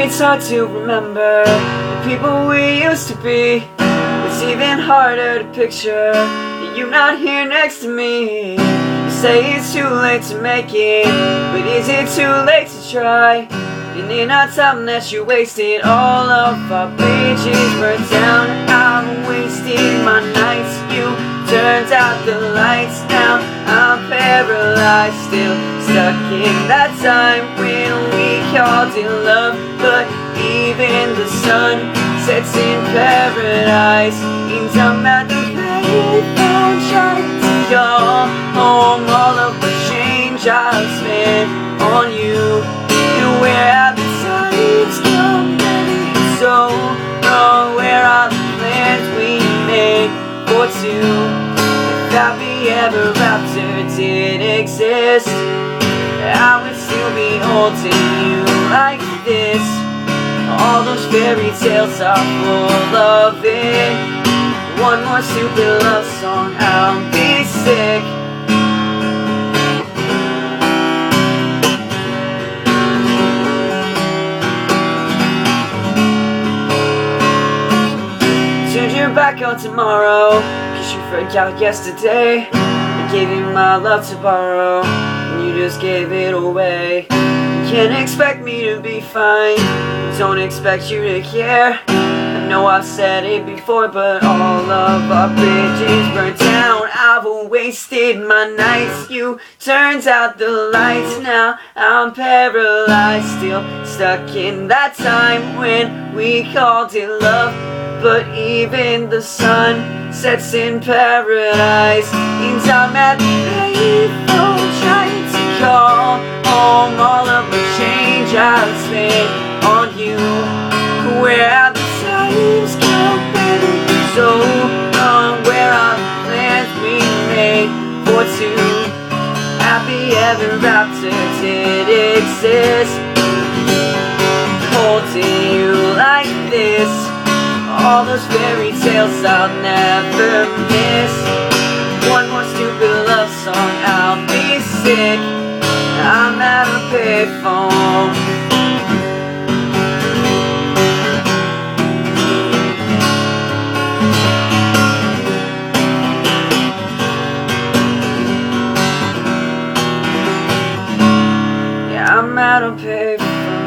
it's hard to remember the people we used to be. It's even harder to picture that you're not here next to me. You say it's too late to make it, but is it too late to try? And in our time that you wasted, all of our bridges burned down. I've wasted my nights, you turned out the lights. Now I'm paralyzed, still stuck in that time when we called it love. But even the sun sets in paradise. And I'm at the payphone trying to call home all of the change I've spent on you. And where have the times come, baby? It's so wrong. Where are the plans we made for two? If happy ever after did exist, I would still be holding you like this. All those fairy tales are full of it. One more stupid love song, I'll be sick. Turned your back on tomorrow, cause you forgot yesterday. I gave you my love to borrow, and you just gave it away. You can't expect me to be fine, don't expect you to care. I know I've said it before, but all of our bridges burnt down. I've wasted my nights, you turned out the lights. Now I'm paralyzed, still stuck in that time when we called it love. But even the sun sets in paradise. And I'm at the payphone trying to call home all of the change I've spent on you. Where have the times come, baby? So wrong. Where are the plans we made for two? Happy ever after did exist, holding you like this. All those fairy tales I'll never miss. One more stupid love song, I'll be sick. I'm at a payphone. Yeah, I'm at a payphone.